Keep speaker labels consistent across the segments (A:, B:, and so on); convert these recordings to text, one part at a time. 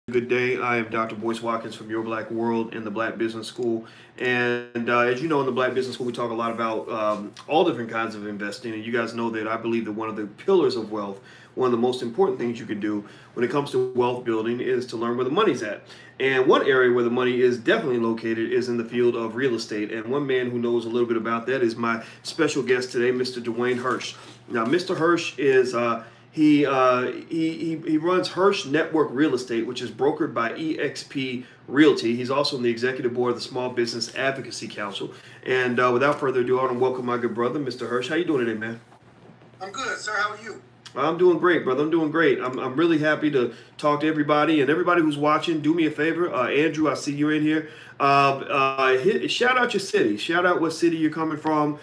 A: good day. I am Dr. Boyce Watkins from Your Black World in the Black Business School. And as you know, in the Black Business School, we talk a lot about all different kinds of investing. And you guys know that I believe that one of the pillars of wealth, one of the most important things you can do when it comes to wealth building is to learn where the money's at. And one area where the money is definitely located is in the field of real estate. And one man who knows a little bit about that is my special guest today, Mr. Dwayne Hirsch. Now, Mr. Hirsch is he runs Hirsch Network Real Estate, which is brokered by EXP Realty. He's also on the executive board of the Small Business Advocacy Council. And without further ado, I want to welcome my good brother, Mr. Hirsch. How you doing today, man?
B: I'm good, sir. How are you?
A: I'm doing great, brother. I'm doing great. I'm really happy to talk to everybody, and everybody who's watching, do me a favor. Andrew, I see you're in here. Shout out your city. Shout out what city you're coming from.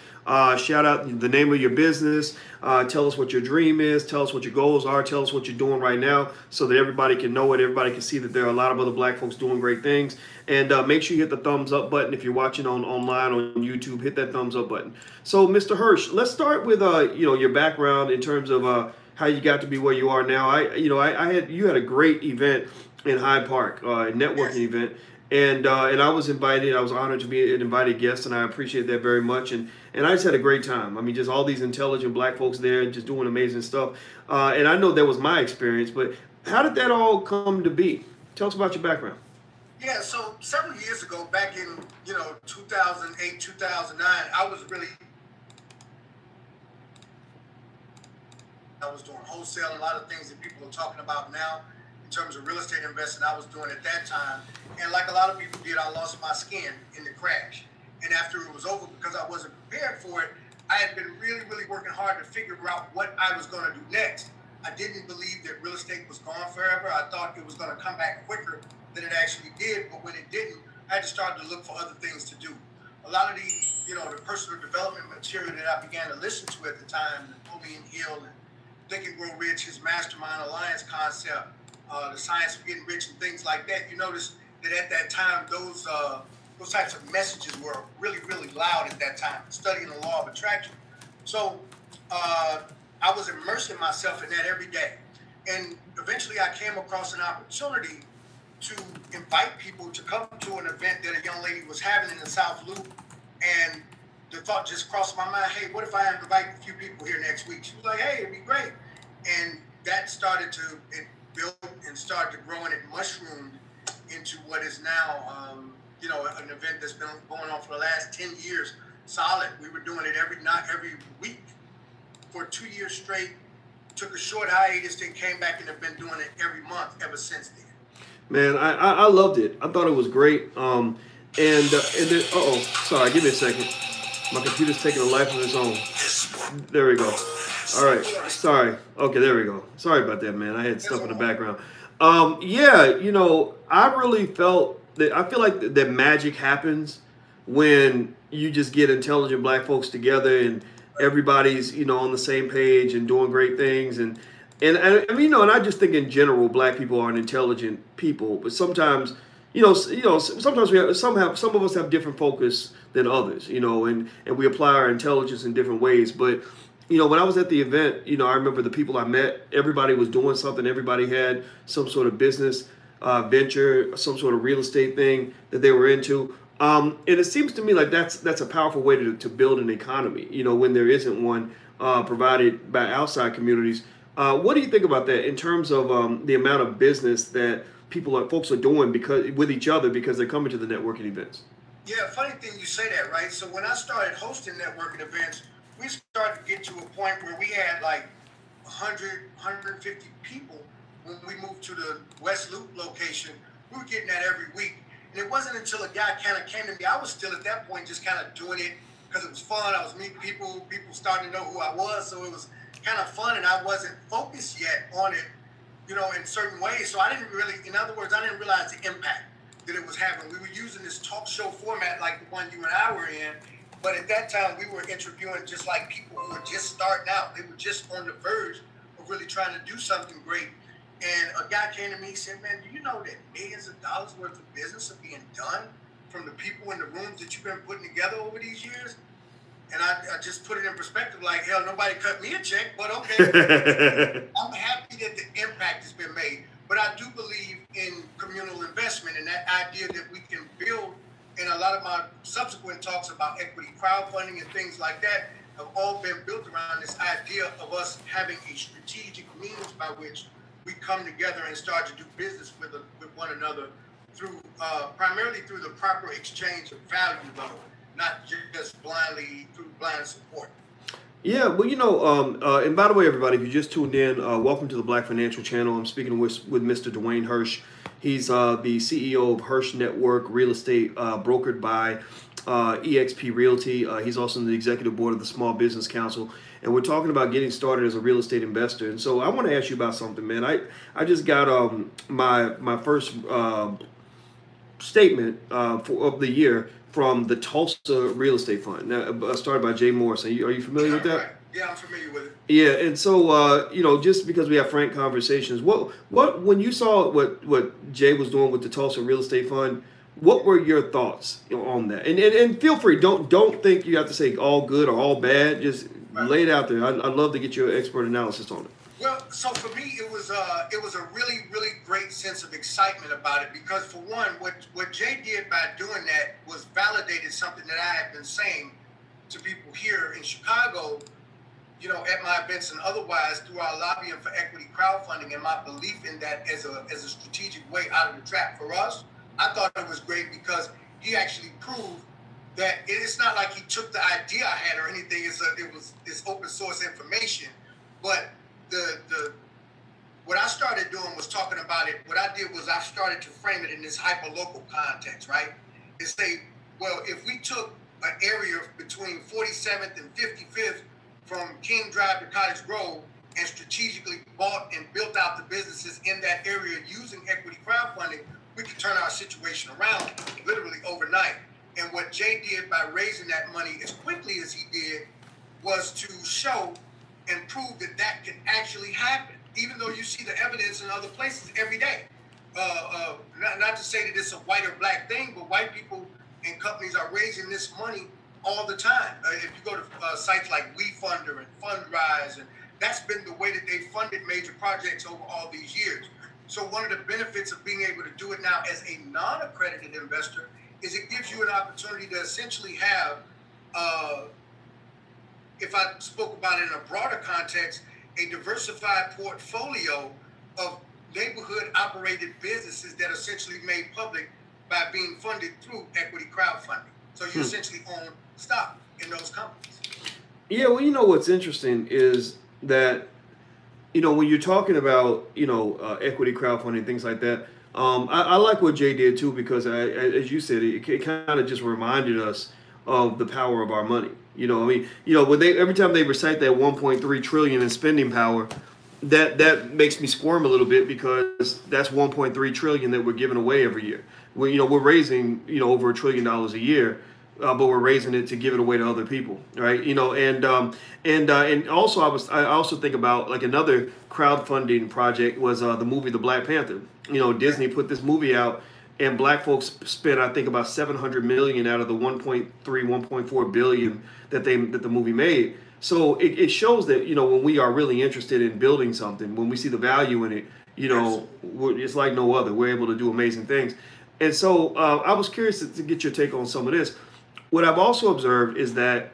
A: Shout out the name of your business. Tell us what your dream is. Tell us what your goals are. Tell us what you're doing right now so that everybody can know it. Everybody can see that there are a lot of other black folks doing great things. And make sure you hit the thumbs up button. If you're watching online on YouTube, hit that thumbs up button. So, Mr. Hirsch, let's start with your background in terms of how you got to be where you are now. You had a great event in Hyde Park, a networking event. And I was invited. I was honored to be an invited guest, and I appreciate that very much. And I just had a great time. I mean, just all these intelligent black folks there, just doing amazing stuff. And I know that was my experience, but how did that all come to be? Tell us about your background.
B: Yeah, so several years ago, back in 2008, 2009, I was doing wholesale, a lot of things that people are talking about now in terms of real estate investing. I was doing at that time, and like a lot of people did, I lost my skin in the crash. And after it was over, because I wasn't prepared for it, I had been really, really working hard to figure out what I was going to do next. I didn't believe that real estate was gone forever. I thought it was going to come back quicker than it actually did, but when it didn't, I had to start to look for other things to do. A lot of the personal development material that I began to listen to at the time, Napoleon Hill and Think and Grow Rich, his Mastermind Alliance concept, the science of getting rich and things like that, you notice that at that time, those types of messages were really, really loud at that time, studying the law of attraction. So I was immersing myself in that every day. And eventually I came across an opportunity to invite people to come to an event that a young lady was having in the South Loop. And the thought just crossed my mind, hey, what if I invite a few people here next week? She was like, hey, it'd be great. And that it built and started to grow, and it mushroomed into what is now, an event that's been going on for the last 10 years solid. We were doing it not every week for 2 years straight. Took a short hiatus, then came back and have been doing it every month ever since then.
A: Man, I loved it. I thought it was great. And then, sorry, give me a second. My computer's taking a life of its own. There we go. All right, sorry. Okay, there we go. Sorry about that, man. I had stuff in the background. I really felt that. I feel like that magic happens when you just get intelligent black folks together and everybody's on the same page and doing great things. And I mean, and I just think in general, black people are an intelligent people, but sometimes. Sometimes some of us have different focus than others, and we apply our intelligence in different ways. But, when I was at the event, I remember the people I met, everybody was doing something. Everybody had some sort of business venture, some sort of real estate thing that they were into. And it seems to me like that's a powerful way to build an economy, when there isn't one provided by outside communities. What do you think about that in terms of the amount of business that folks are doing with each other because they're coming to the networking events?
B: Yeah, funny thing you say that, right? So when I started hosting networking events, we started to get to a point where we had like 100, 150 people. When we moved to the West Loop location, we were getting that every week. And it wasn't until a guy kind of came to me, I was still at that point just kind of doing it because it was fun. I was meeting people starting to know who I was. So it was kind of fun, and I wasn't focused yet on it, in certain ways. So I didn't realize the impact that it was having. We were using this talk show format like the one you and I were in, but at that time we were interviewing just like people who were just starting out. They were just on the verge of really trying to do something great. And a guy came to me and said, man, do you know that millions of dollars worth of business are being done from the people in the rooms that you've been putting together over these years? And I just put it in perspective, like, hell, nobody cut me a check, but okay. I'm happy that the impact has been made. But I do believe in investment, and that idea that we can build, and a lot of my subsequent talks about equity crowdfunding and things like that have all been built around this idea of us having a strategic means by which we come together and start to do business with one another through primarily through the proper exchange of value, though, not just blindly through blind support.
A: Yeah, well, and by the way, everybody, if you just tuned in, welcome to the Black Financial Channel. I'm speaking with Mr. Dwayne Hirsch. He's the CEO of Hirsch Network Real Estate, brokered by EXP Realty. He's also the executive board of the Small Business Council. And we're talking about getting started as a real estate investor. And so I want to ask you about something, man. I just got my first statement of the year from the Tulsa Real Estate Fund, started by Jay Morris. Are you familiar with that?
B: Right. Yeah, I'm familiar with it.
A: Yeah, and so just because we have frank conversations, what when you saw what Jay was doing with the Tulsa Real Estate Fund, what were your thoughts on that? And feel free, don't think you have to say all good or all bad. Just lay it out there. I'd love to get your expert analysis on it.
B: Well, so for me, it was a really, really great sense of excitement about it, because for one, what Jay did by doing that was validated something that I had been saying to people here in Chicago, at my events and otherwise, through our lobbying for equity crowdfunding, and my belief in that as a strategic way out of the trap for us. I thought it was great because he actually proved that it's not like he took the idea I had or anything. It's open source information, but what I started doing was talking about it. What I did was I started to frame it in this hyper-local context, right? And say, well, if we took an area between 47th and 55th from King Drive to Cottage Grove and strategically bought and built out the businesses in that area using equity crowdfunding, we could turn our situation around literally overnight. And what Jay did by raising that money as quickly as he did was to show and prove that that can actually happen, even though you see the evidence in other places every day. Not to say that it's a white or black thing, but white people and companies are raising this money all the time. If you go to sites like WeFunder and Fundrise, and that's been the way that they funded major projects over all these years. So one of the benefits of being able to do it now as a non-accredited investor is it gives you an opportunity to essentially have, if I spoke about it in a broader context, a diversified portfolio of neighborhood operated businesses that are essentially made public by being funded through equity crowdfunding. So you essentially own stock in those companies.
A: Yeah, well, what's interesting is that, when you're talking about, equity crowdfunding, things like that, I like what Jay did too, because as you said, it kind of just reminded us of the power of our money. When every time they recite that 1.3 trillion in spending power, that makes me squirm a little bit, because that's 1.3 trillion that we're giving away every year. We're raising over $1 trillion a year, but we're raising it to give it away to other people, right? And also I also think about like another crowdfunding project was the movie The Black Panther. Disney put this movie out, and black folks spent, I think, about 700 million out of the 1.4 billion that the movie made. So it shows that when we are really interested in building something, when we see the value in it, it's like no other. We're able to do amazing things. And so I was curious to get your take on some of this. What I've also observed is that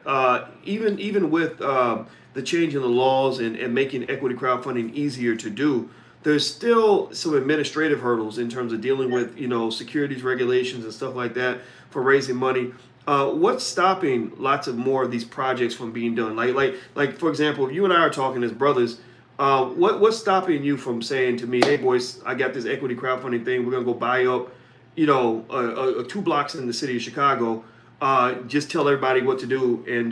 A: even with the change in the laws and making equity crowdfunding easier to do, there's still some administrative hurdles in terms of dealing with securities regulations and stuff like that for raising money. What's stopping lots of more of these projects from being done? Like for example, if you and I are talking as brothers, what's stopping you from saying to me, "Hey, Boyce, I got this equity crowdfunding thing. We're gonna go buy up, 2 blocks in the city of Chicago. Just tell everybody what to do and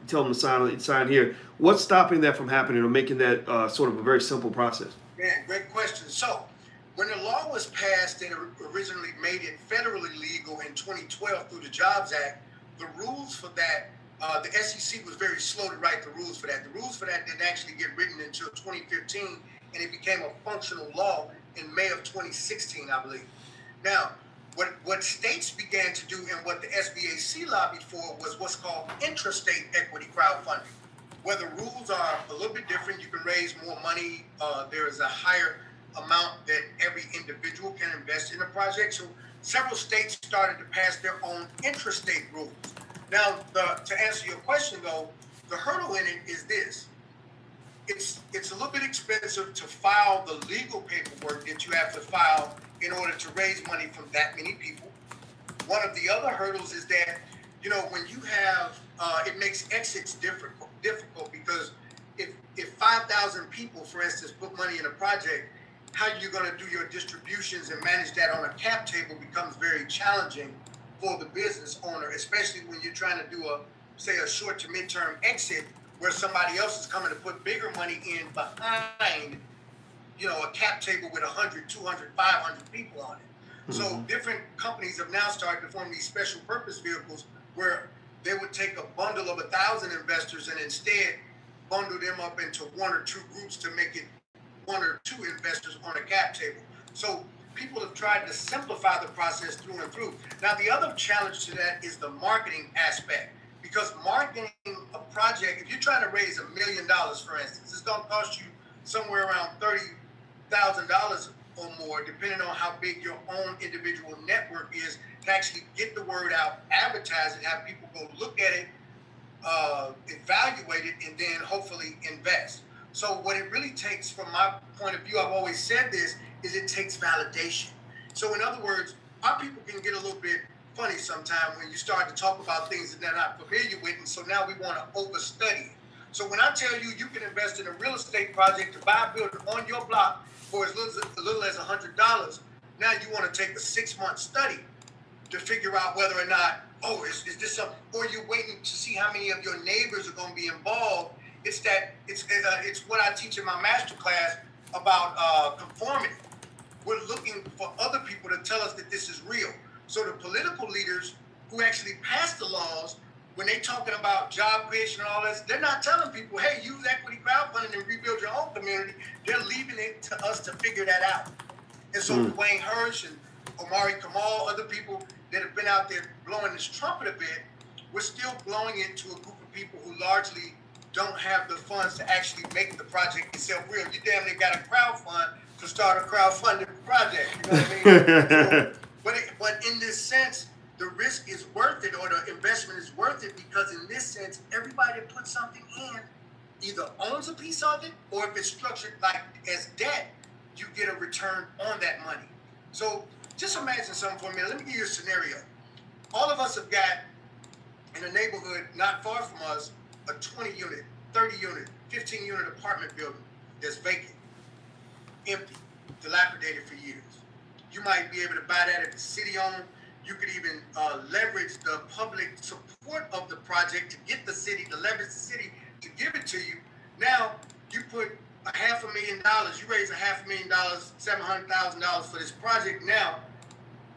A: tell them to sign here." What's stopping that from happening, or making that sort of a very simple process?
B: Man, great question. So, when the law was passed and originally made it federally legal in 2012 through the Jobs Act, the rules for that, the SEC was very slow to write the rules for that. The rules for that didn't actually get written until 2015, and it became a functional law in May of 2016, I believe. Now, what states began to do and what the SBAC lobbied for was what's called intrastate equity crowdfunding, where the rules are a little bit different. You can raise more money. There is a higher amount that every individual can invest in a project. So several states started to pass their own intrastate rules. Now, to answer your question, though, the hurdle in it is this. It's a little bit expensive to file the legal paperwork that you have to file in order to raise money from that many people. One of the other hurdles is that, you know, when you have, it makes exits difficult because if 5,000 people, for instance, put money in a project, how you're going to do your distributions and manage that on a cap table becomes very challenging for the business owner, especially when you're trying to do a short to midterm exit where somebody else is coming to put bigger money in behind, you know, a cap table with 100, 200, 500 people on it. Mm-hmm. So different companies have now started to form these special purpose vehicles where they would take a bundle of 1,000 investors and instead bundle them up into one or two groups to make it one or two investors on a cap table. So people have tried to simplify the process through and through. Now, the other challenge to that is the marketing aspect. Because marketing a project, if you're trying to raise $1 million, for instance, it's going to cost you somewhere around $30,000 or more, depending on how big your own individual network is, to actually get the word out, advertise it, have people go look at it, evaluate it, and then hopefully invest. So what it really takes, from my point of view, I've always said this, is it takes validation. So in other words, our people can get a little bit funny sometimes when you start to talk about things that they're not familiar with, and so now we want to overstudy it. So when I tell you can invest in a real estate project to buy a building on your block for as little as $100, now you want to take a 6-month study to figure out whether or not, is this something, or you're waiting to see how many of your neighbors are going to be involved. It's what I teach in my master class about conformity. We're looking for other people to tell us that this is real. So the political leaders who actually pass the laws, when they're talking about job creation and all this, they're not telling people, hey, use equity crowdfunding and rebuild your own community. They're leaving it to us to figure that out. And so Dwayne Hirsch and Omari Kamal, other people that have been out there blowing this trumpet a bit, we're still blowing it to a group of people who largely don't have the funds to actually make the project itself real. You damn near got a crowdfund to start a crowdfunded project. You know what I mean? But in this sense, the risk is worth it, or the investment is worth it, because in this sense, everybody that puts something in either owns a piece of it, or if it's structured like as debt, you get a return on that money. So just imagine something for a minute. Let me give you a scenario. All of us have got, in a neighborhood not far from us, a 20-unit, 30-unit, 15-unit apartment building that's vacant, empty, dilapidated for years. You might be able to buy that if it's city-owned. You could even leverage the public support of the project to get the city, to leverage the city to give it to you. Now, you put $500,000, you raise $500,000, $700,000 for this project now,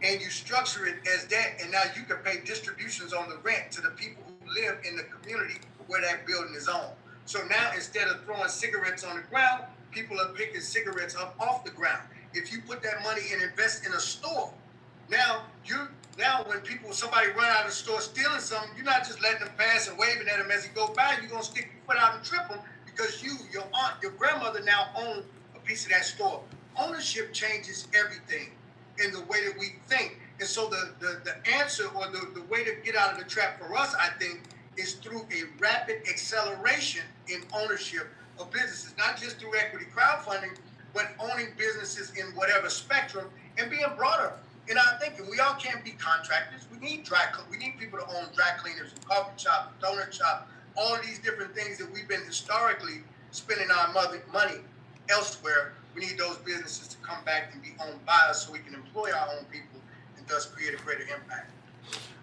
B: and you structure it as that, and now you can pay distributions on the rent to the people who live in the community where that building is on. So now, instead of throwing cigarettes on the ground, people are picking cigarettes up off the ground. If you put that money and invest in a store, now when somebody run out of the store stealing something, you're not just letting them pass and waving at them as he go by. You're gonna stick your foot out and trip them, because your aunt, your grandmother now own a piece of that store. Ownership changes everything in the way that we think. And so the answer, or the way to get out of the trap for us, I think, is through a rapid acceleration in ownership of businesses, not just through equity crowdfunding, but owning businesses in whatever spectrum and being broader. And I think we all can't be contractors. We need people to own dry cleaners and coffee shops, donut shops, all of these different things that we've been historically spending our money elsewhere. We need those businesses to come back and be owned by us so we can employ our own people and thus create a greater impact.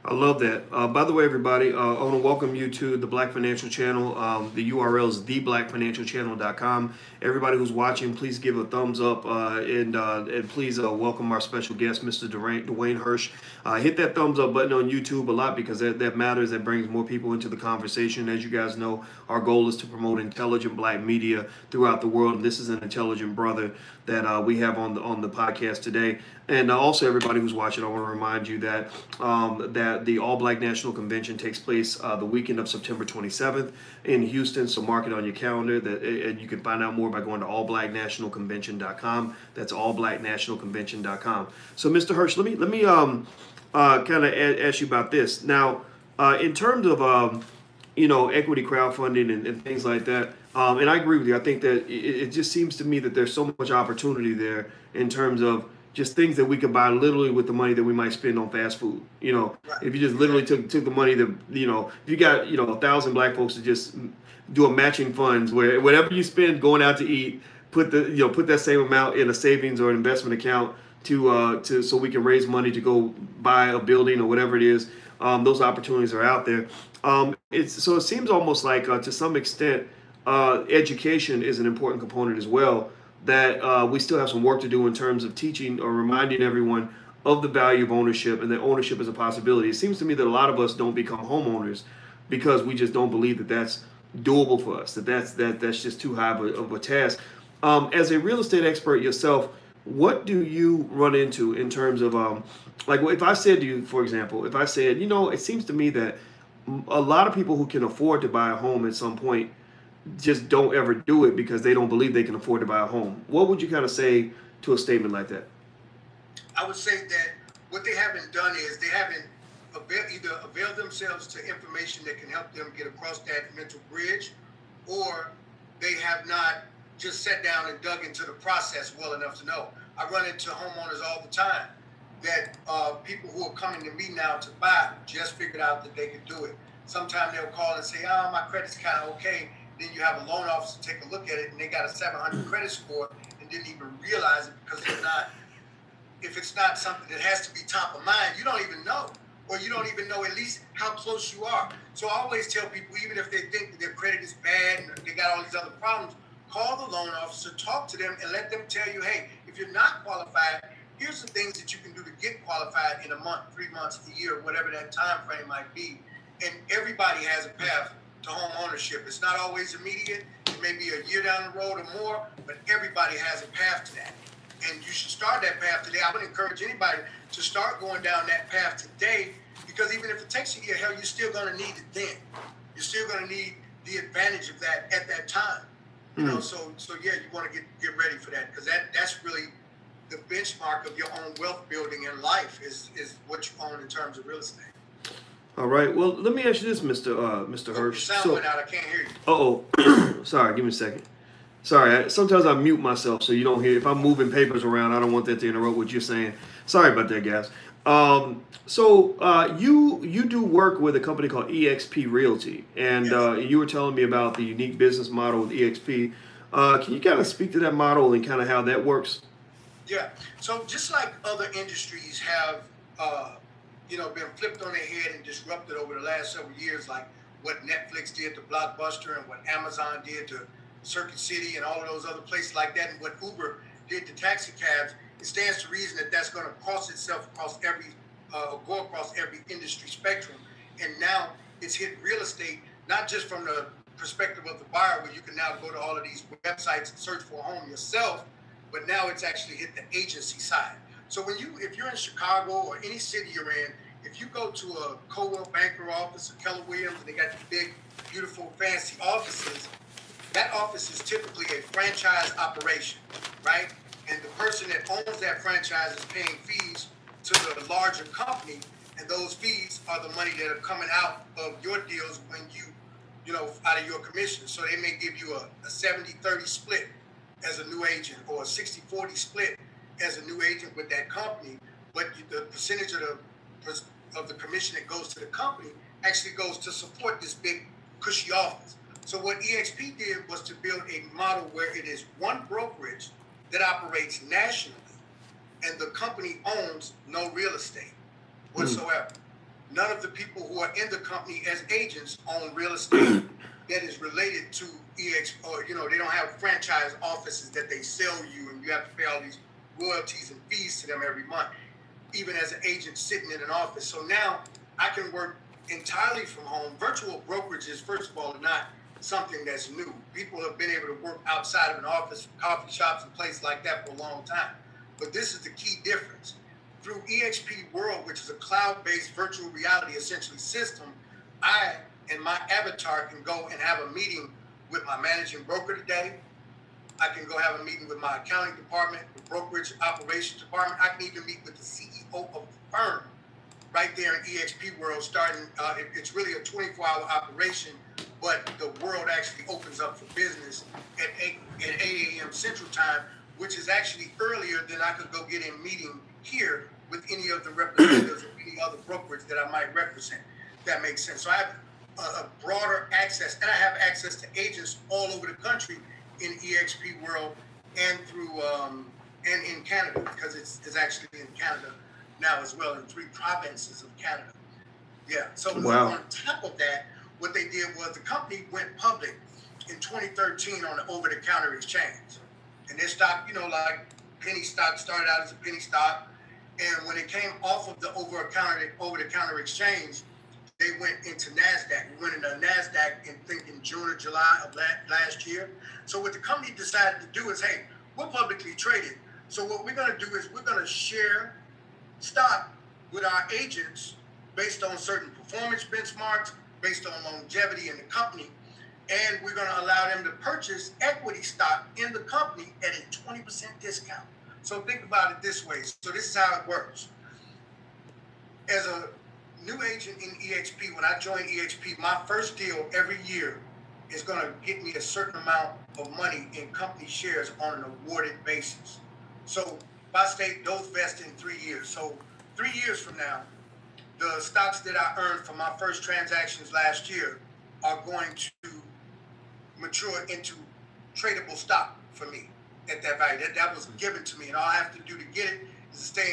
A: I love that. By the way, everybody, I want to welcome you to the Black Financial Channel. The URL is theblackfinancialchannel.com. Everybody who's watching, please give a thumbs up and please welcome our special guest, Mr. Dwayne Hirsch. Hit that thumbs up button on YouTube a lot, because that matters. That brings more people into the conversation. As you guys know, our goal is to promote intelligent Black media throughout the world. And this is an intelligent brother that we have on the podcast today. And also, everybody who's watching, I want to remind you that the All Black National Convention takes place the weekend of September 27th in Houston. So mark it on your calendar. And you can find out more by going to allblacknationalconvention.com. That's allblacknationalconvention.com. So Mr. Hirsch, let me kind of ask you about this now. In terms of equity crowdfunding and things like that, and I agree with you. I think that it just seems to me that there's so much opportunity there in terms of just things that we can buy literally with the money that we might spend on fast food. If you just literally took the money that, if you got, 1,000 black folks to just do a matching funds where whatever you spend going out to eat, put that same amount in a savings or an investment account so we can raise money to go buy a building or whatever it is. Those opportunities are out there. It seems almost like to some extent, education is an important component as well, that we still have some work to do in terms of teaching or reminding everyone of the value of ownership and that ownership is a possibility. It seems to me that a lot of us don't become homeowners because we just don't believe that that's doable for us, that's just too high of a task. As a real estate expert yourself, what do you run into in terms of, like if I said to you, for example, if I said, it seems to me that a lot of people who can afford to buy a home at some point just don't ever do it because they don't believe they can afford to buy a home. What would you kind of say to a statement like that?
B: I would say that what they haven't done is they haven't either availed themselves to information that can help them get across that mental bridge, or they have not just sat down and dug into the process well enough to know. I run into homeowners all the time that people who are coming to me now to buy just figured out that they could do it. Sometimes they'll call and say, my credit's kind of okay. Then you have a loan officer take a look at it and they got a 700 credit score and didn't even realize it because if it's not something that has to be top of mind, you don't even know. Or you don't even know at least how close you are. So I always tell people, even if they think that their credit is bad and they got all these other problems, call the loan officer, talk to them, and let them tell you, hey, if you're not qualified, here's the things that you can do to get qualified in a month, 3 months, a year, whatever that time frame might be. And everybody has a path to home ownership. It's not always immediate. It may be a year down the road or more, but everybody has a path to that. And you should start that path today. I would encourage anybody to start going down that path today, because even if it takes a year, hell, you're still going to need it then. You're still going to need the advantage of that at that time. So yeah, you want to get ready for that, because that's really the benchmark of your own wealth building in life is what you own in terms of real estate.
A: All right. Well, let me ask you this, Mr. Hirsch.
B: Your sound went out. I can't hear you.
A: Sorry. Give me a second. Sorry. Sometimes I mute myself so you don't hear. If I'm moving papers around, I don't want that to interrupt what you're saying. Sorry about that, guys. You do work with a company called EXP Realty, and yes. You were telling me about the unique business model with EXP. Can you kind of speak to that model and kind of how that works?
B: Yeah. So just like other industries have, been flipped on their head and disrupted over the last several years, like what Netflix did to Blockbuster and what Amazon did to Circuit City and all of those other places like that, and what Uber did to taxi cabs, it stands to reason that that's going to cross itself across go across every industry spectrum. And now it's hit real estate, not just from the perspective of the buyer, where you can now go to all of these websites and search for a home yourself, but now it's actually hit the agency side. So if you're in Chicago or any city you're in, if you go to a Coldwell Banker office or Keller Williams, and they got the big, beautiful, fancy offices, that office is typically a franchise operation, right? And the person that owns that franchise is paying fees to the larger company, and those fees are the money that are coming out of your deals when out of your commission. So they may give you a 70-30 split as a new agent, or a 60-40 split as a new agent with that company, but the percentage of the commission that goes to the company actually goes to support this big, cushy office. So what EXP did was to build a model where it is one brokerage that operates nationally, and the company owns no real estate whatsoever. None of the people who are in the company as agents own real estate that is related to EXP, or they don't have franchise offices that they sell you, and you have to pay all these royalties and fees to them every month, even as an agent sitting in an office. So now I can work entirely from home. Virtual brokerages, first of all, are not something that's new. People have been able to work outside of an office, coffee shops and places like that for a long time. But this is the key difference. through EXP World, which is a cloud-based virtual reality essentially system, I and my avatar can go and have a meeting with my managing broker today. I can go have a meeting with my accounting department, the brokerage operations department. I can even meet with the CEO of the firm right there in EXP World starting. It's really a 24-hour operation, but the world actually opens up for business at 8 a.m. Central Time, which is actually earlier than I could go get a meeting here with any of the representatives of any other brokerage that I might represent. If that makes sense. So I have a broader access, and I have access to agents all over the country in EXP World and through and in Canada, because it's actually in Canada now as well, in 3 provinces of Canada. Yeah. So on top of that, what they did was the company went public in 2013 on the over-the-counter exchange, and their stock, you know, like penny stock, started out as a penny stock, and when it came off of the over-the-counter exchange, they went into NASDAQ. We went into NASDAQ in June or July of last year. So what the company decided to do is, hey, we're publicly traded. So what we're going to do is we're going to share stock with our agents based on certain performance benchmarks, based on longevity in the company, and we're going to allow them to purchase equity stock in the company at a 20% discount. So think about it this way. So this is how it works. As a new agent in EXP, when I joined EXP, my first deal every year is going to get me a certain amount of money in company shares on an awarded basis. So by state, those vest in 3 years. So 3 years from now, the stocks that I earned from my first transactions last year are going to mature into tradable stock for me at that value. That was given to me, and all I have to do to get it is to stay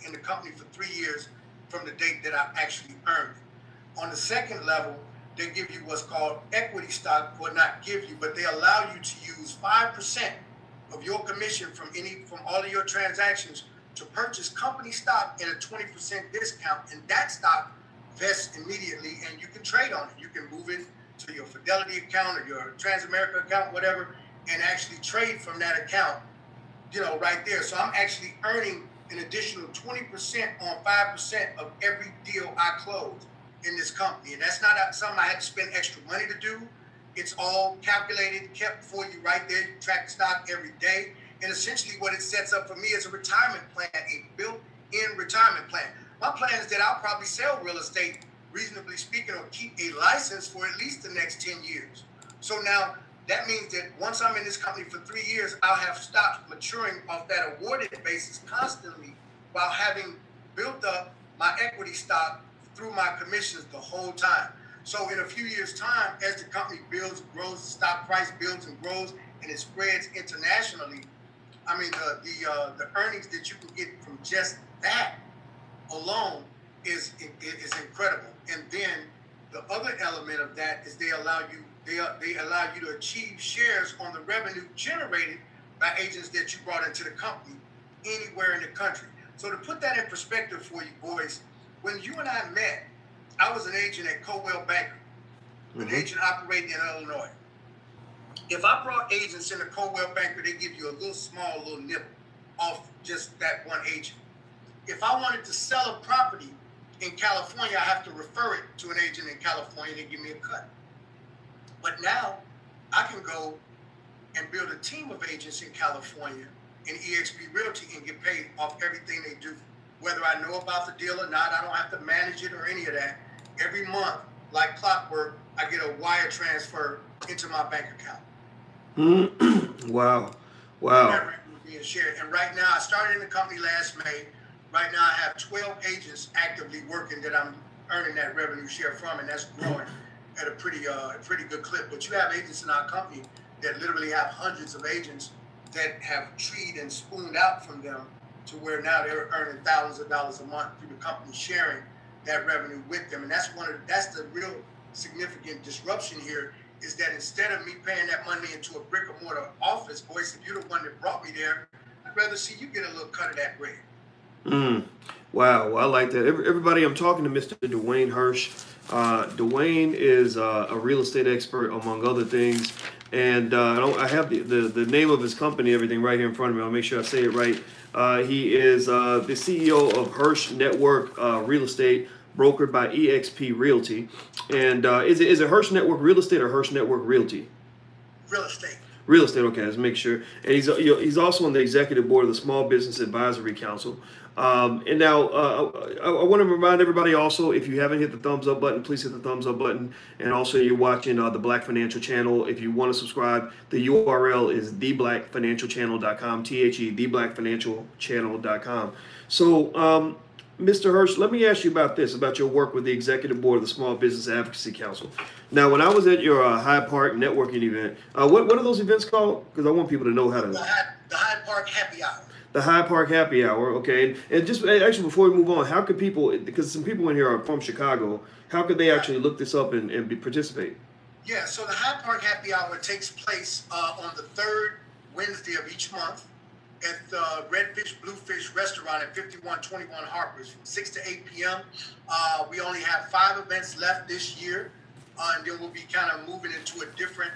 B: in the company for 3 years from the date that I actually earned it. On the second level, they give you what's called equity stock, or not give you, but they allow you to use 5% of your commission from all of your transactions to purchase company stock at a 20% discount, and that stock vests immediately, and you can trade on it. You can move it to your Fidelity account or your Transamerica account, whatever, and actually trade from that account, you know, right there. So I'm actually earning an additional 20% on 5% of every deal I close in this company. And that's not something I had to spend extra money to do. It's all calculated, kept for you right there. You track the stock every day. And essentially what it sets up for me is a retirement plan, a built-in retirement plan. My plan is that I'll probably sell real estate, reasonably speaking, or keep a license for at least the next 10 years. So now that means that once I'm in this company for 3 years, I'll have stock maturing off that awarded basis constantly while having built up my equity stock through my commissions the whole time. So in a few years' time, as the company builds and grows, the stock price builds and grows, and it spreads internationally, I mean, the earnings that you can get from just that alone is incredible. And then the other element of that is they allow you to achieve shares on the revenue generated by agents that you brought into the company anywhere in the country. So to put that in perspective for you, Boyce, when you and I met, I was an agent at Coldwell Banker, an agent operating in Illinois. If I brought agents into Coldwell Banker, they give you a little nibble off just that one agent. If I wanted to sell a property in California, I have to refer it to an agent in California. They give me a cut. But now I can go and build a team of agents in California in EXP Realty and get paid off everything they do. Whether I know about the deal or not, I don't have to manage it or any of that. Every month, like clockwork, I get a wire transfer into my bank account.
A: Wow.
B: Being shared. And right now, I started in the company last May. Right now, I have 12 agents actively working that I'm earning that revenue share from, and that's growing at a pretty good clip. But you have agents in our company that literally have hundreds of agents that have treed and spooned out from them to where now they're earning thousands of dollars a month through the company sharing that revenue with them. And that's the real significant disruption here, is that instead of me paying that money into a brick and mortar office, Boyce, if you're the one that brought me there, I'd rather see you get a little cut of that bread.
A: Wow, well, I like that. Everybody, I'm talking to Mr. Dwayne Hirsch. Dwayne is a real estate expert, among other things. And I have the name of his company, everything right here in front of me. I'll make sure I say it right. He is the CEO of Hirsch Network Real Estate, brokered by eXp Realty. And is it Hirsch Network Real Estate or Hirsch Network Realty?
B: Real estate.
A: Real estate, okay, let's make sure. And he's also on the executive board of the Small Business Advisory Council. And now I want to remind everybody also, if you haven't hit the thumbs up button, please hit the thumbs up button. And also, you're watching the Black Financial Channel. If you want to subscribe, the URL is theblackfinancialchannel.com, theblackfinancialchannel.com. So, Mr. Hirsch, let me ask you about this, about your work with the executive board of the Small Business Advocacy Council. Now, when I was at your Hyde Park networking event, what are those events called? Because I want people to know how to.
B: The Hyde Park Happy Hour.
A: The Hyde Park Happy Hour, okay. And just actually before we move on, how could people, because some people in here are from Chicago, how could they actually look this up and participate?
B: Yeah, so the Hyde Park Happy Hour takes place on the third Wednesday of each month at the Redfish Bluefish restaurant at 5121 Harper's from 6 to 8 p.m. We only have 5 events left this year, and then we'll be kind of moving into a different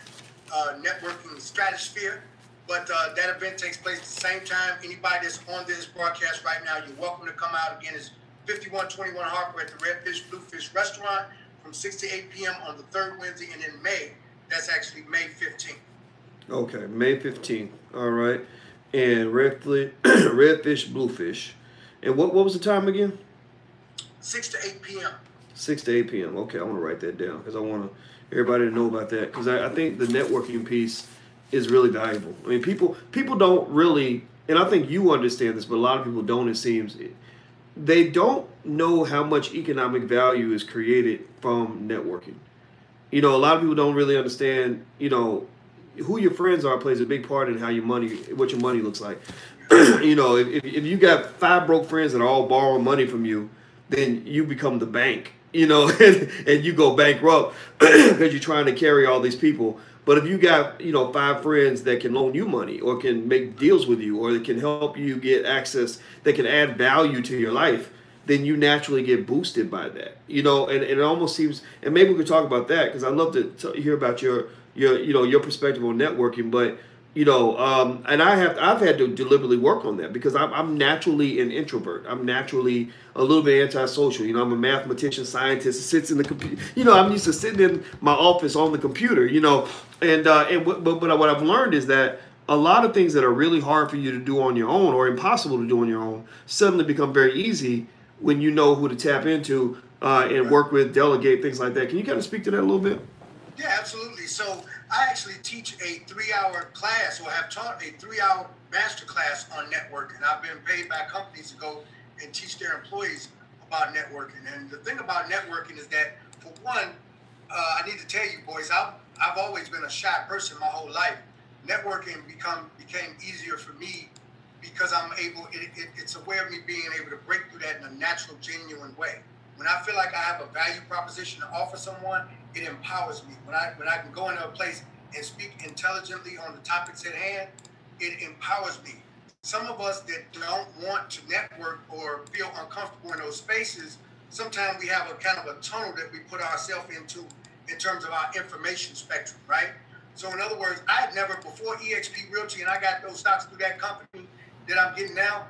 B: networking stratosphere. But that event takes place at the same time. Anybody that's on this broadcast right now, you're welcome to come out. Again, it's 5121 Harper at the Redfish Bluefish restaurant from 6 to 8 p.m. on the third Wednesday. And in May, that's actually May 15th.
A: Okay, May 15th. All right. And Redfish Bluefish. And what was the time again?
B: 6 to 8 p.m.
A: 6 to 8 p.m. Okay, I want to write that down because I want everybody to know about that, because I think the networking piece is really valuable. I mean, people don't really, and I think you understand this, but a lot of people don't, it seems. They don't know how much economic value is created from networking. You know, a lot of people don't really understand, you know, who your friends are plays a big part in how what your money looks like. You know, if you got 5 broke friends that are all borrowing money from you, then you become the bank, you know, and you go bankrupt because you're trying to carry all these people. But if you got, you know, 5 friends that can loan you money or can make deals with you or that can help you get access, that can add value to your life, then you naturally get boosted by that, you know. And it almost seems, and maybe we could talk about that, because I'd love to hear about your perspective on networking. But you know, and I've had to deliberately work on that, because I'm naturally an introvert. I'm naturally a little bit antisocial. You know, I'm a mathematician, scientist who sits in the computer. You know, I'm used to sitting in my office on the computer. You know, but what I've learned is that a lot of things that are really hard for you to do on your own or impossible to do on your own suddenly become very easy when you know who to tap into and work with, delegate, things like that. Can you kind of speak to that a little bit?
B: Yeah, absolutely. So I actually teach a 3-hour class, or have taught a 3-hour master class on networking. I've been paid by companies to go and teach their employees about networking. And the thing about networking is that, for one, I need to tell you, Boyce, I've always been a shy person my whole life. Networking became easier for me because I'm able. It's a way of me being able to break through that in a natural, genuine way. When I feel like I have a value proposition to offer someone, it empowers me. When I can go into a place and speak intelligently on the topics at hand, it empowers me. Some of us that don't want to network or feel uncomfortable in those spaces, sometimes we have a kind of a tunnel that we put ourselves into in terms of our information spectrum, right? So in other words, I had never, before eXp Realty, and I got those stocks through that company that I'm getting now,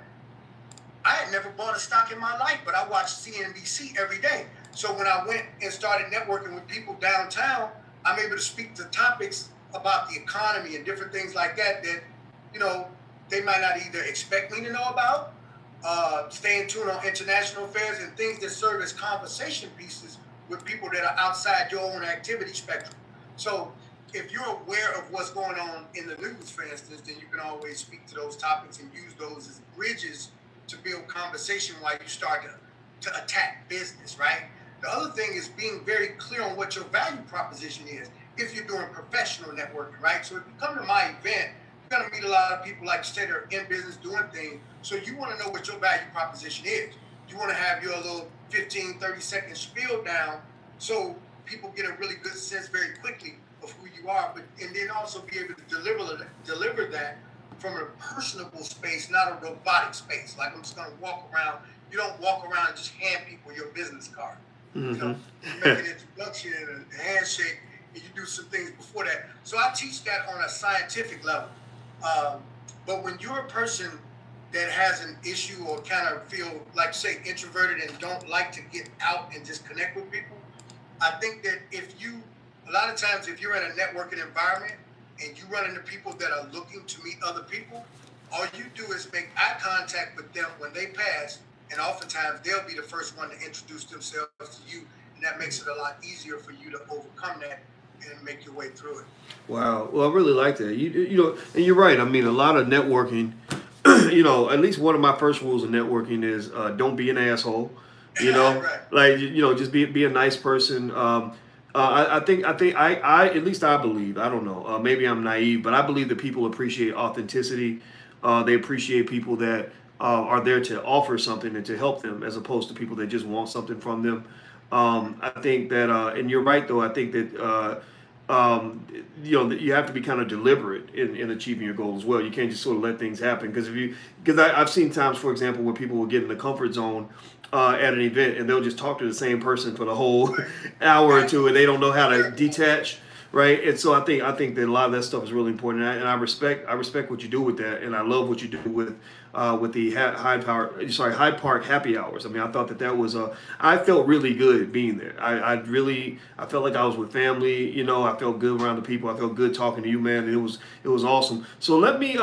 B: I had never bought a stock in my life, but I watched CNBC every day. So when I went and started networking with people downtown, I'm able to speak to topics about the economy and different things like that, you know, they might not either expect me to know about, stay in tune on international affairs and things that serve as conversation pieces with people that are outside your own activity spectrum. So if you're aware of what's going on in the news, for instance, then you can always speak to those topics and use those as bridges to build conversation while you start to attack business, right? The other thing is being very clear on what your value proposition is if you're doing professional networking, right? So if you come to my event, you're going to meet a lot of people, like you said, that are in business doing things. So you want to know what your value proposition is. You want to have your little 15, 30-second spiel down so people get a really good sense very quickly of who you are, and then also be able to deliver that from a personable space, not a robotic space. Like, I'm just going to walk around. You don't walk around and just hand people your business card. You know, you make an introduction and a handshake, and you do some things before that. So I teach that on a scientific level. But when you're a person that has an issue or kind of feel like, say, introverted and don't like to get out and just connect with people, I think that a lot of times if you're in a networking environment and you run into people that are looking to meet other people, all you do is make eye contact with them when they pass, and oftentimes they'll be the first one to introduce themselves to you, and that makes it a lot easier for you to overcome that and make your way through it.
A: Wow. Well, I really like that. You know, and you're right. I mean, a lot of networking, you know, at least one of my first rules of networking is don't be an asshole. You know,
B: Right.
A: like, you know, just be a nice person. I think I at least I believe, I don't know, maybe I'm naive, but I believe that people appreciate authenticity. They appreciate people that are there to offer something and to help them, as opposed to people that just want something from them. I think that, and you're right though. I think that you know, that you have to be kind of deliberate in achieving your goal as well. You can't just sort of let things happen, because I've seen times, for example, where people will get in the comfort zone at an event and they'll just talk to the same person for the whole hour or two, and they don't know how to detach. Right, and so I think that a lot of that stuff is really important, and I respect what you do with that, and I love what you do with the Hyde Park happy hours. I mean, I thought that was I felt really good being there. I felt like I was with family. You know, I felt good around the people. I felt good talking to you, man, and it was awesome. So let me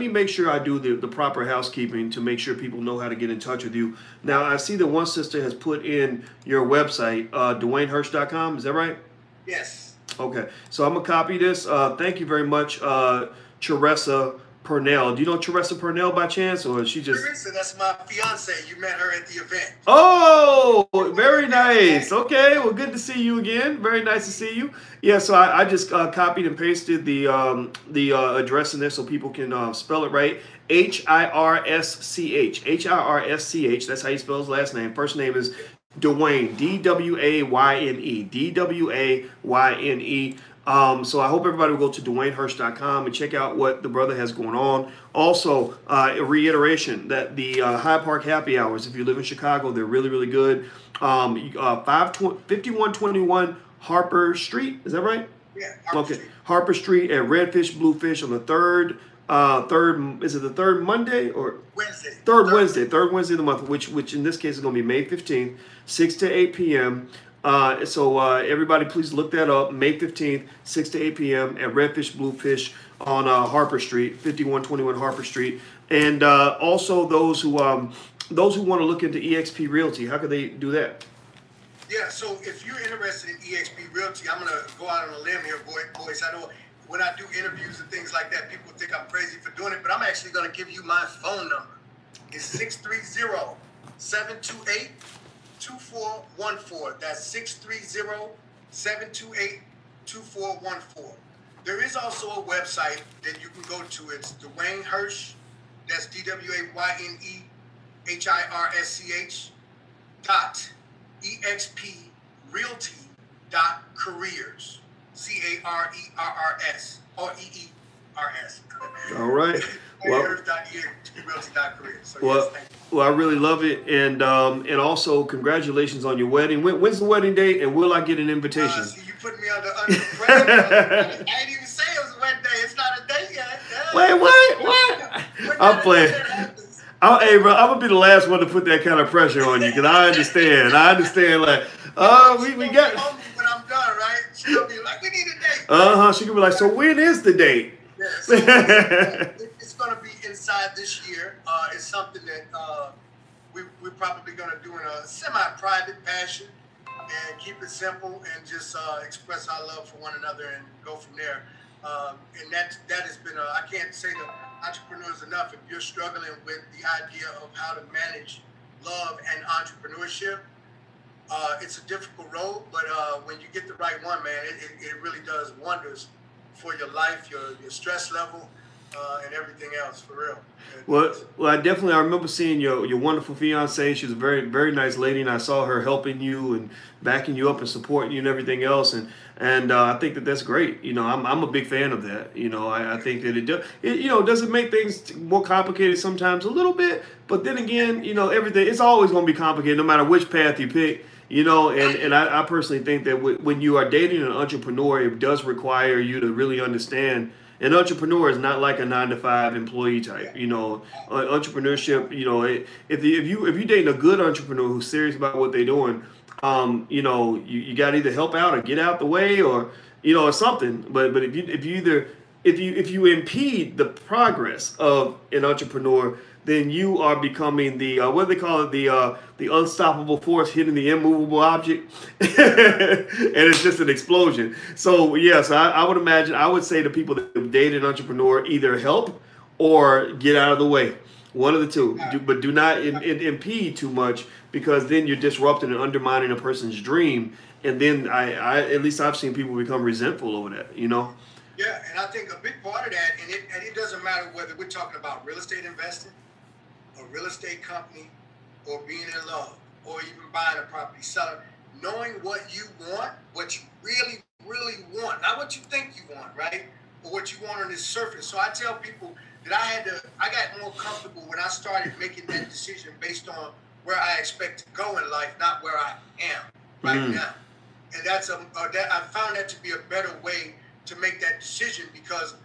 A: make sure I do the proper housekeeping to make sure people know how to get in touch with you. Now, I see that one sister has put in your website, DwayneHirsch.com. Is that right?
B: Yes.
A: Okay, so I'm gonna copy this. Thank you very much, Charessa Purnell. Do you know Charessa Purnell by chance, or is she just?
B: Charessa, that's my fiance. You met her at the event.
A: Oh, very nice. Okay, well, good to see you again. Very nice to see you. Yeah, so I just copied and pasted the address in there so people can spell it right. Hirsch. Hirsch. That's how you spell his last name. First name is Dwayne, Dwayne, Dwayne. So I hope everybody will go to DwayneHirsch.com and check out what the brother has going on. Also, a reiteration that the Hyde Park happy hours, if you live in Chicago, they're really, really good. 5121 Harper Street, is that right?
B: Yeah. Harper
A: Street. Harper Street at Redfish Bluefish on the third. Is it the third Monday or
B: Wednesday?
A: Third Wednesday of the month, which in this case is going to be May 15th, 6 to 8 p.m. So everybody, please look that up. May 15th, 6 to 8 p.m. at Redfish Bluefish on Harper Street, 5121 Harper Street. And also those who want to look into eXp Realty, how could they do that?
B: Yeah. So if you're interested in eXp Realty, I'm gonna go out on a limb here, Boyce. I know when I do interviews and things like that, people think I'm crazy for doing it, but I'm actually going to give you my phone number. It's 630-728-2414. That's 630-728-2414. There is also a website that you can go to. It's Dwayne Hirsch. That's DWAYNEHIRSCH .exprealty.careers. CARERS or EERS.
A: All right.
B: Well,
A: I really love it, and also congratulations on your wedding. When's the wedding date, and will I get an invitation?
B: See, you put me under pressure. I didn't even say it was a wedding day. It's not a date yet.
A: Wait, what? I'm playing. Hey, bro, I'm gonna be the last one to put that kind of pressure on you, because I understand. Like, we got.
B: When I'm done, right? She'll be like, we need a date.
A: She could be like, so when is the date?
B: Yeah, so it's going to be inside this year. It's something that we're probably going to do in a semi-private fashion and keep it simple and just express our love for one another and go from there. And that has been I can't say to entrepreneurs enough, if you're struggling with the idea of how to manage love and entrepreneurship, it's a difficult road, but when you get the right one, man, it really does wonders for your life, your stress level, and everything else, for real.
A: Well, I remember seeing your wonderful fiance. She's a very, very nice lady, and I saw her helping you and backing you up and supporting you and everything else. And I think that that's great. You know, I'm a big fan of that. You know, I think that does it make things more complicated sometimes a little bit, but then again, you know, everything, it's always going to be complicated no matter which path you pick. You know, and I personally think that when you are dating an entrepreneur, it does require you to really understand. An entrepreneur is not like a 9-to-5 employee type. You know, entrepreneurship. You know, if you dating a good entrepreneur who's serious about what they're doing, you know, you got to either help out or get out the way, or you know, or something. But if you impede the progress of an entrepreneur, then you are becoming the what do they call it, the unstoppable force hitting the immovable object, and it's just an explosion. So yes, I would imagine, I would say to people that date an entrepreneur, either help or get out of the way, one of the two. But do not impede too much, because then you're disrupting and undermining a person's dream, and then I at least I've seen people become resentful over that. You know.
B: Yeah, and I think a big part of that, and it doesn't matter whether we're talking about real estate investing, a real estate company, or being in love, or even buying a property, selling, knowing what you want, what you really, really want, not what you think you want, right? Or what you want on this surface. So I tell people that I got more comfortable when I started making that decision based on where I expect to go in life, not where I am right now. And I found that to be a better way to make that decision, because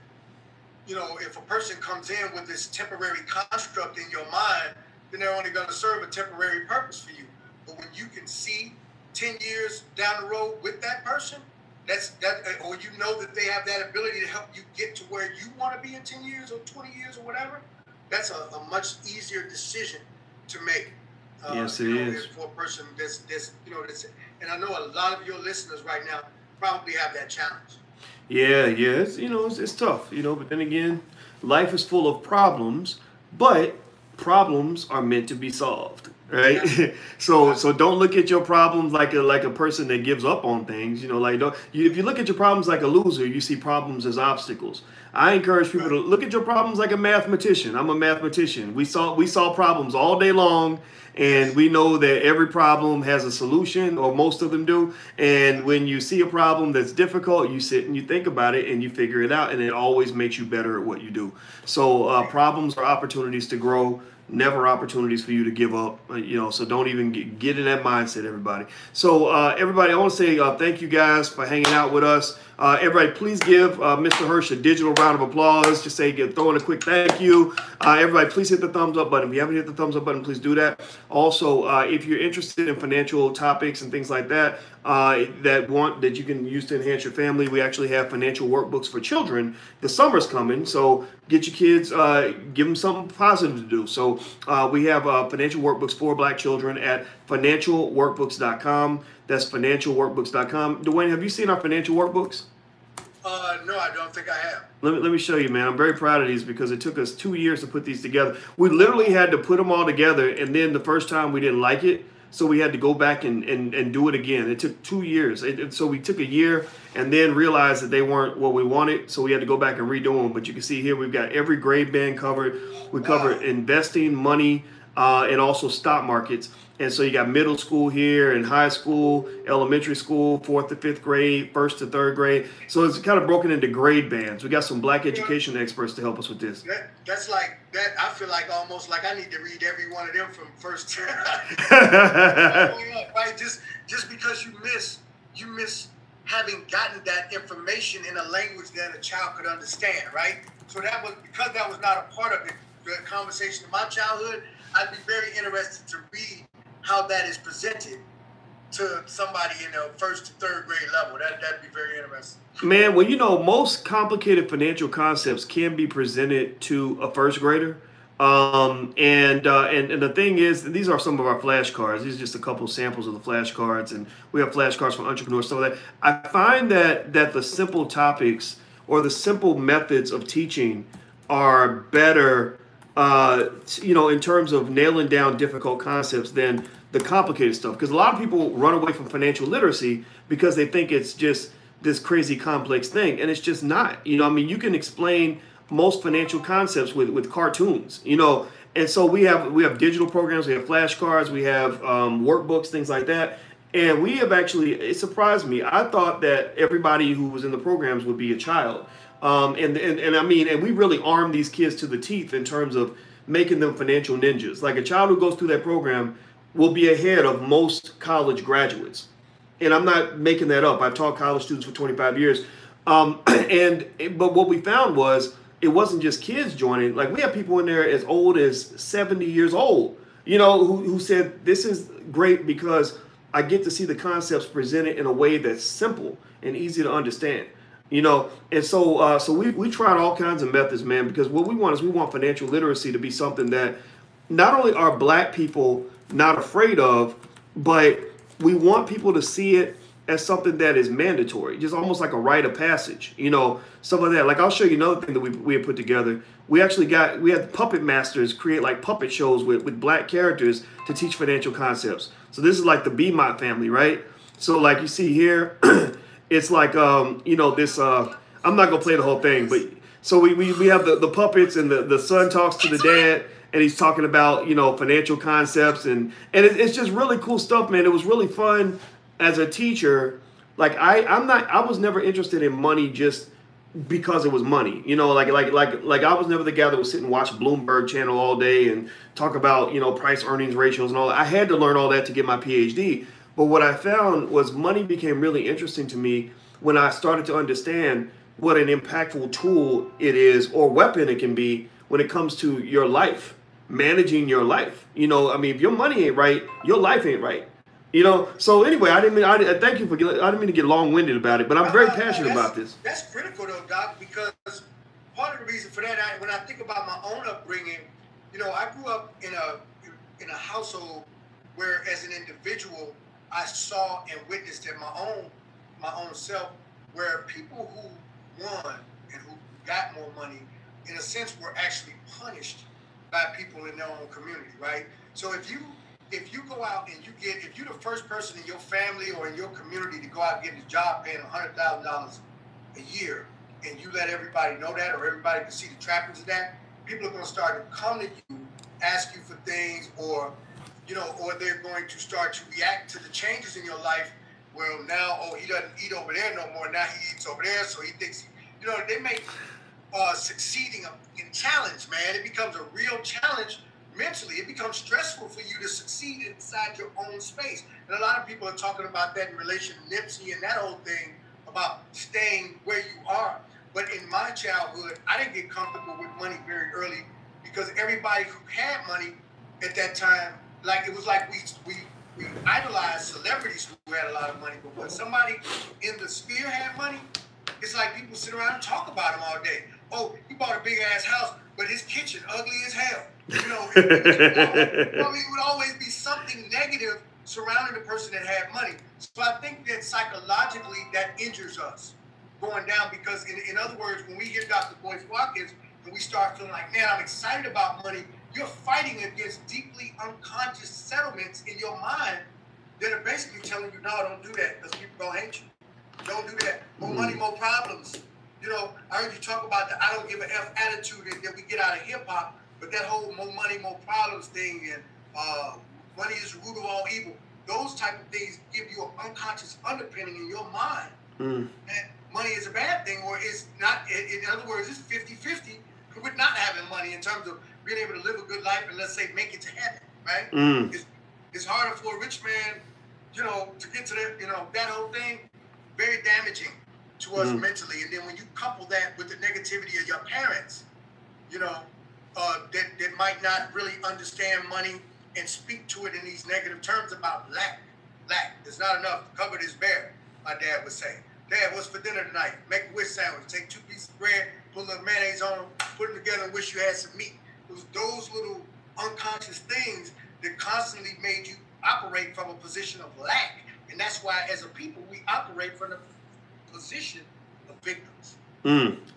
B: you know, if a person comes in with this temporary construct in your mind, then they're only going to serve a temporary purpose for you. But when you can see 10 years down the road with that person, or you know that they have that ability to help you get to where you want to be in 10 years or 20 years or whatever, that's a much easier decision to make.
A: Yes, it is.
B: For a person this, and I know a lot of your listeners right now probably have that challenge.
A: Yeah, it's tough, but then again, life is full of problems, but problems are meant to be solved, right? Yeah. So don't look at your problems like a person that gives up on things, if you look at your problems like a loser, you see problems as obstacles. I encourage people to look at your problems like a mathematician. I'm a mathematician. We solve problems all day long, and we know that every problem has a solution, or most of them do. And when you see a problem that's difficult, you sit and you think about it and you figure it out, and it always makes you better at what you do. So problems are opportunities to grow, never opportunities for you to give up, so don't even get in that mindset, everybody. So everybody, I want to say thank you guys for hanging out with us. Everybody, please give Mr. Hirsch a digital round of applause. Just throw in a quick thank you. Everybody, please hit the thumbs up button. If you haven't hit the thumbs up button, please do that. Also, if you're interested in financial topics and things like that, that you can use to enhance your family, we actually have financial workbooks for children. The summer's coming, so get your kids, give them something positive to do. So we have financial workbooks for Black children at financialworkbooks.com. That's financialworkbooks.com. Dwayne, have you seen our financial workbooks?
B: No, I don't think I have.
A: Let me show you, man. I'm very proud of these because it took us 2 years to put these together. We literally had to put them all together, and then the first time we didn't like it, so we had to go back and do it again. It took 2 years. So we took a year and then realized that they weren't what we wanted, so we had to go back and redo them. But you can see here we've got every grade band covered. We covered investing, money, and also stock markets. And so you got middle school here and high school, elementary school, 4th to 5th grade, 1st to 3rd grade. So it's kind of broken into grade bands. We got some Black education experts to help us with this.
B: That's like that. I feel like almost like I need to read every one of them from first to right. Just because you miss having gotten that information in a language that a child could understand, right? So because that was not a part of the conversation of my childhood, I'd be very interested to read how that is presented to somebody in the 1st to 3rd grade level. That'd be very interesting.
A: Man, well, most complicated financial concepts can be presented to a 1st grader. And the thing is, these are some of our flashcards. These are just a couple of samples of the flashcards, and we have flashcards for entrepreneurs, stuff like that. I find that the simple topics or the simple methods of teaching are better in terms of nailing down difficult concepts than the complicated stuff. Because a lot of people run away from financial literacy because they think it's just this crazy complex thing, and it's just not. You can explain most financial concepts with cartoons, you know. And so we have digital programs, we have flashcards, we have workbooks, things like that. And we have actually, it surprised me. I thought that everybody who was in the programs would be a child. And I mean, and we really armed these kids to the teeth in terms of making them financial ninjas. Like a child who goes through that program will be ahead of most college graduates. And I'm not making that up. I've taught college students for 25 years. But what we found was it wasn't just kids joining. Like we have people in there as old as 70 years old, you know, who said, this is great because I get to see the concepts presented in a way that's simple and easy to understand. You know, and so we tried all kinds of methods, man, because what we want is we want financial literacy to be something that not only are black people not afraid of, but we want people to see it as something that is mandatory, just almost like a rite of passage, you know, stuff like that. Like I'll show you another thing that we had put together. We had puppet masters create like puppet shows with black characters to teach financial concepts. So this is like the BMOT family, right? So like you see here, it's like, you know, this, I'm not going to play the whole thing, but so we have the puppets and the son talks to the dad and he's talking about, you know, financial concepts and it's just really cool stuff, man. It was really fun as a teacher. Like I was never interested in money just because it was money, you know, like I was never the guy that would sit and watch Bloomberg channel all day and talk about, you know, price earnings ratios and all that. I had to learn all that to get my PhD. But what I found was money became really interesting to me when I started to understand what an impactful tool it is or weapon it can be when it comes to your life, managing your life. You know, I mean, if your money ain't right, your life ain't right. You know, so anyway, I thank you for, I didn't mean to get long-winded about it, but I'm very passionate about this.
B: That's critical though, Doc, because part of the reason for that, when I think about my own upbringing, you know, I grew up in a household where as an individual, I saw and witnessed in my own self where people who won and who got more money, in a sense, were actually punished by people in their own community, right? So if you go out and if you're the first person in your family or in your community to go out and get a job paying $100,000 a year, and you let everybody know that, or everybody can see the trappings of that, people are going to start to come to you, ask you for things, or you know, or they're going to start to react to the changes in your life. Well, now, oh, he doesn't eat over there no more. Now he eats over there, so he thinks, you know, they make succeeding a challenge, man. It becomes a real challenge mentally. It becomes stressful for you to succeed inside your own space. And a lot of people are talking about that in relation to Nipsey and that whole thing about staying where you are. But in my childhood, I didn't get comfortable with money very early because everybody who had money at that time, like it was like we idolized celebrities who had a lot of money, but when somebody in the sphere had money, it's like people sit around and talk about him all day. Oh, he bought a big ass house, but his kitchen ugly as hell. You know, it would always be something negative surrounding the person that had money. So I think that psychologically that injures us going down because, in other words, when we hear Dr. Boyce Watkins and we start feeling like, man, I'm excited about money, you're fighting against deeply unconscious settlements in your mind that are basically telling you, no, don't do that because people gonna hate you. Don't do that. More money, more problems. You know, I heard you talk about the I don't give a F attitude that we get out of hip hop, but that whole more money, more problems thing and money is the root of all evil. Those type of things give you an unconscious underpinning in your mind that money is a bad thing or it's not. In other words, it's 50-50 with not having money in terms of being able to live a good life and let's say make it to heaven, right? It's harder for a rich man, you know, to get to that, you know, that whole thing, very damaging to us mentally. And then when you couple that with the negativity of your parents, you know, that might not really understand money and speak to it in these negative terms about lack. There's not enough to cover this bear, my dad would say. Dad, what's for dinner tonight? Make a wish sandwich. Take 2 pieces of bread, put a little mayonnaise on them, put them together and wish you had some meat. It was those little unconscious things that constantly made you operate from a position of lack. And that's why, as a people, we operate from the position of victims.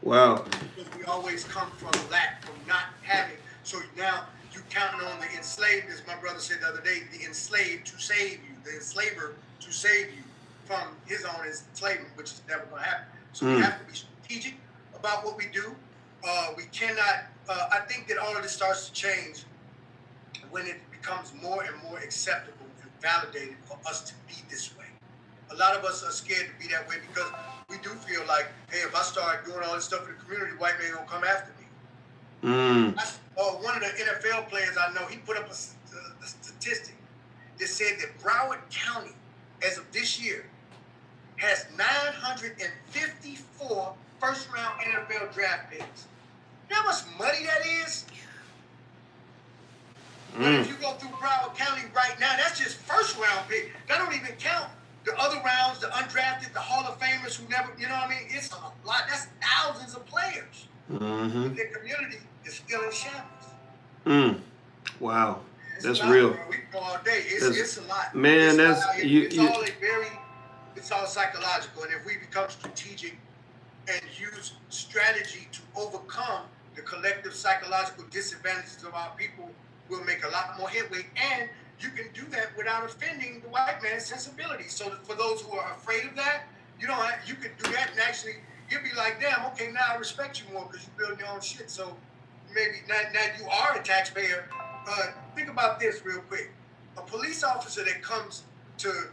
A: Wow.
B: Because we always come from lack, from not having. So now you counting on the enslaved, as my brother said the other day, the enslaved to save you, the enslaver to save you from his own enslavement, which is never going to happen. So we have to be strategic about what we do. We cannot. I think that all of this starts to change when it becomes more and more acceptable and validated for us to be this way. A lot of us are scared to be that way because we do feel like, hey, if I start doing all this stuff in the community, white man gonna come after me. One of the NFL players I know, he put up a statistic that said that Broward County, as of this year, has 954 first-round NFL draft picks. You know how much money that is? But if you go through Broward County right now, that's just first-round pick. That don't even count the other rounds, the undrafted, the Hall of Famers who never, you know what I mean? It's a lot. That's thousands of players. But the community is still in shambles.
A: Wow. That's
B: lot,
A: real.
B: Bro. We can go all day. It's a lot.
A: Man,
B: it's all psychological. And if we become strategic and use strategy to overcome the collective psychological disadvantages of our people, we'll make a lot more headway. And you can do that without offending the white man's sensibilities. So for those who are afraid of that, you can do that and actually you'll be like, damn, okay, now I respect you more because you're building your own shit. So maybe now you are a taxpayer. Think about this real quick. A police officer that comes to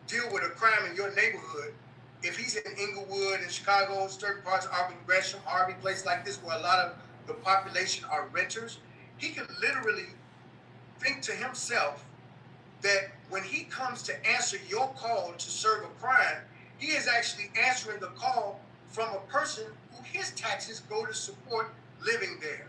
B: deal with a crime in your neighborhood, if he's in Inglewood, in Chicago, certain parts of Auburn, Gresham, Harvey, places like this where a lot of the population are renters, he can literally think to himself that when he comes to answer your call to serve a crime, he is actually answering the call from a person who his taxes go to support living there.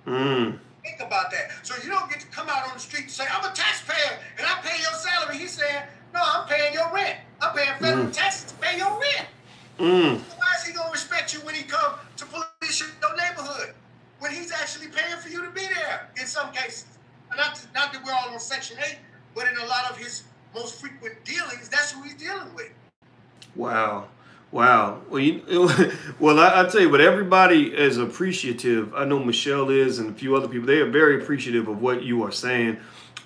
B: Think about that. So you don't get to come out on the street and say, I'm a taxpayer and I pay your salary. He's saying, no, I'm paying your rent. I'm paying federal taxes to pay your rent. So why is he going to respect you when he comes to police your neighborhood? When he's actually paying for you to be there in some cases. Not that we're all on Section 8, but in a lot of his most frequent dealings, that's who he's dealing with.
A: Wow. Well, I tell you what, everybody is appreciative. I know Michelle is and a few other people. They are very appreciative of what you are saying.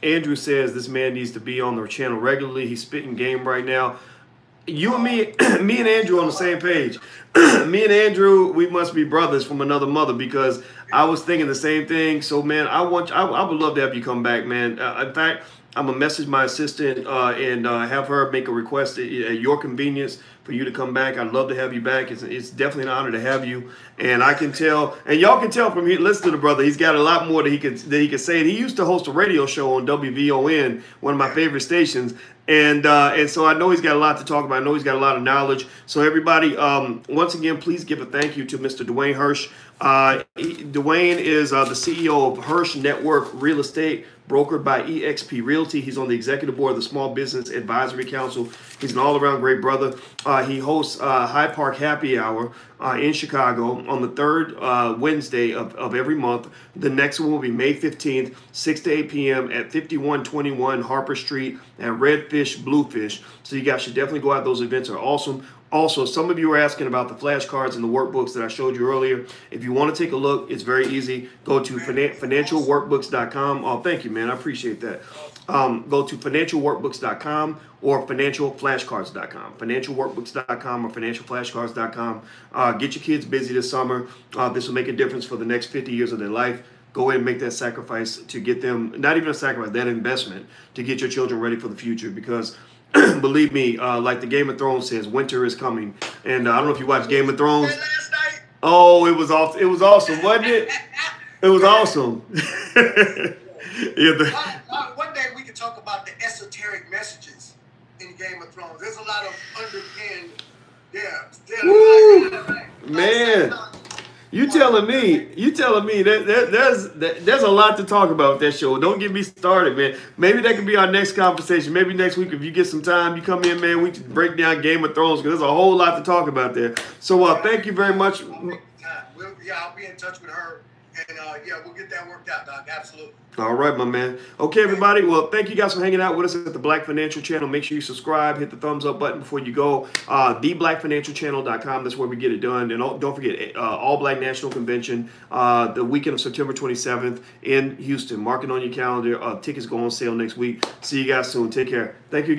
A: Andrew says this man needs to be on their channel regularly. He's spitting game right now. You and me and Andrew on the same page. Me and Andrew, we must be brothers from another mother because I was thinking the same thing. So, man, I would love to have you come back, man. In fact, I'm going to message my assistant and have her make a request at your convenience for you to come back. I'd love to have you back. It's definitely an honor to have you. And I can tell, and y'all can tell from here, listen to the brother, he's got a lot more that he could say. And he used to host a radio show on WVON, one of my favorite stations. And so I know he's got a lot to talk about. I know he's got a lot of knowledge. So everybody, once again, please give a thank you to Mr. Dwayne Hirsch. Dwayne is the CEO of Hirsch Network Real Estate, brokered by eXp Realty. He's on the executive board of the Small Business Advisory Council. He's an all-around great brother. He hosts Hyde Park Happy Hour in Chicago on the third Wednesday of every month. The next one will be May 15th, 6 to 8 p.m. at 5121 Harper Street at Redfish Bluefish. So you guys should definitely go out. Those events are awesome. Also, some of you were asking about the flashcards and the workbooks that I showed you earlier. If you want to take a look, it's very easy. Go to financialworkbooks.com. Oh, thank you, man. I appreciate that. Go to financialworkbooks.com or financialflashcards.com. Financialworkbooks.com or financialflashcards.com. Get your kids busy this summer. This will make a difference for the next 50 years of their life. Go ahead and make that sacrifice to get them, not even a sacrifice, that investment to get your children ready for the future because believe me, like the Game of Thrones says, winter is coming. And I don't know if you watched Game of Thrones.
B: Last night.
A: Oh, it was awesome, wasn't it? It was awesome.
B: One day we can talk about the esoteric messages in Game of Thrones. There's a lot of underpinned,
A: man. You telling me that there's a lot to talk about with that show. Don't get me started, man. Maybe that could be our next conversation. Maybe next week, if you get some time, you come in, man, we can break down Game of Thrones because there's a whole lot to talk about there. So thank you very much.
B: I'll be in touch with her. And we'll get that worked out, Doc. Absolutely.
A: All right, my man. Okay, everybody. Well, thank you guys for hanging out with us at the Black Financial Channel. Make sure you subscribe, hit the thumbs up button before you go. TheBlackFinancialChannel.com. That's where we get it done. And don't forget, All Black National Convention, the weekend of September 27th in Houston. Mark it on your calendar. Tickets go on sale next week. See you guys soon. Take care. Thank you again.